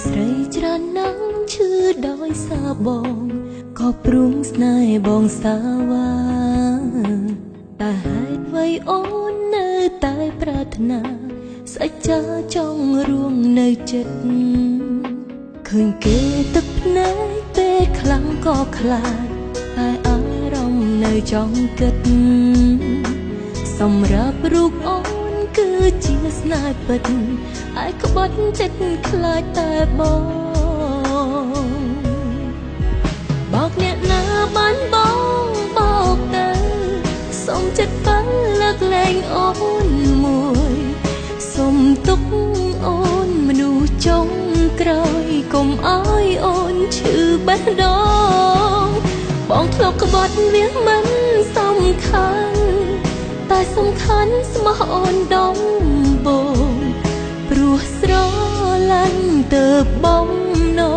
ស្រីច្រើនណាស់ឈឺដោយសារបងក៏ព្រួងស្នេហ៍បងសាវាតែហេតុអ្វីអូននៅតែប្រាថ្នាស្អិចចាចង់រួងនៅចិត្តឃើញគេទឹកភ្នែកពេលខ្លាំងក៏ខ្លាចតែអារម្មណ៍នៅចង់គិតសម្រាប់រូបអូនគឺជាស្នេហ៍ពិតហើយក្បត់ចិត្តខ្លាចតែបងបោកអ្នកណាបានបងបោកទៅសុំចិត្តបើលើកលែងអូនមួយសុំទុកអូនមនុស្សចុងក្រោយកុំអោយអូនឈឺបេះដូងបងធ្លាប់ក្បត់វាមិនសំខាន់តែសំខាន់ស្មោះអូនដំបងព្រោះស្រឡាញ់ទៅបងណោ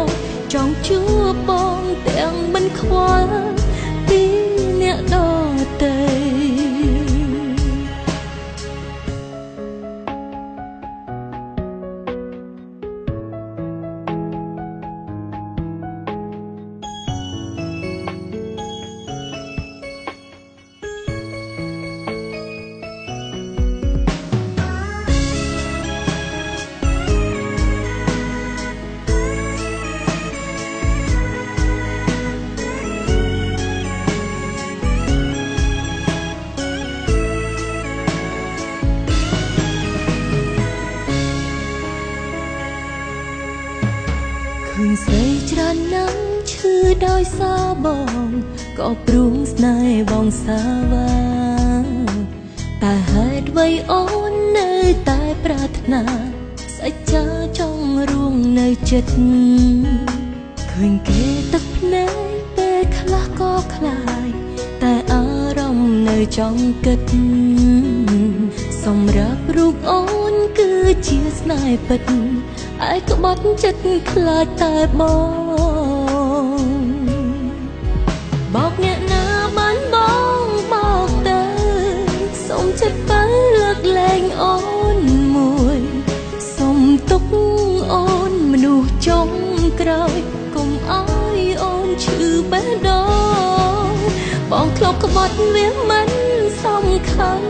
ចង់ជួបបងទាំងមិនខ្វល់ពីអ្នកដទៃឃើញស្រីច្រើនណាស់ឈឺដោយសារបងក៏ព្រួងស្នេហ៍បងសាវាតែហេតុអ្វីអូននៅតែប្រាថ្នាស្អិចចាចង់រួងនៅចិត្តឃើញគេទឹកភ្នែកពេលខ្លះក៏ខ្លាចតែអារម្មណ៍នៅចង់គិតសម្រាប់រូបអូនគឺជាស្នេហ៍ពិតហើយក្បត់ចិត្តខ្លាចតែបងបោកអ្នកណាបានបងបោកទៅសុំចិត្តបើលើកលែងអូនមួយសុំទុកអូនមនុស្សចុងក្រោយកុំអោយអូនឈឺបេះដូងបងធ្លាប់ក្បត់វាមិនសំខាន់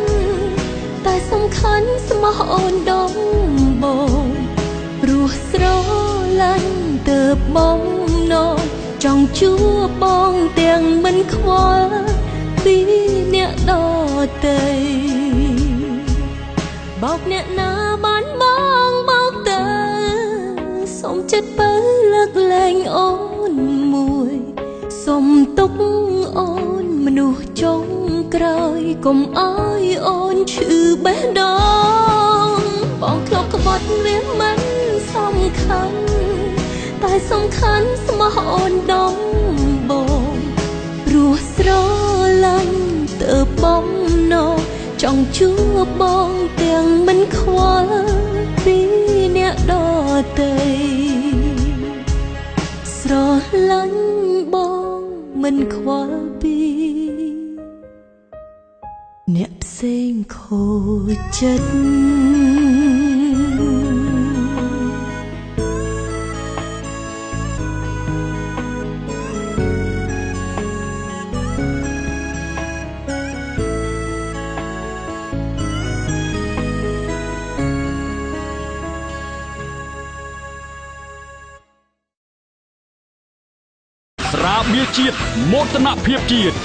តែសំខាន់ស្មោះអូនដំបងព្រោះស្រឡាញ់ទៅបងណោចង់ជួបបងទាំងមិនខ្វល់ពីអ្នកដទៃបោកអ្នកណាបានបងបោកទៅសុំចិត្តបើលើកលែងអូនមួយសុំទុកអូនមនុស្សចុងក្រោយកុំអោយអូនឈឺបេះដូងបងធ្លាប់ក្បត់វាមិនសំខាន់តែសំខាន់ស្មោះអូនដំបងព្រោះស្រឡាញ់ទៅបងណោចង់ជួបបងទាំងមិនខ្វល់ពីអ្នកដទៃស្រឡាញ់បងមិនខ្វល់ពីអ្នកផ្សេងខូចចិត្តស្រាបៀរជាតិមោទនភាពជាតិ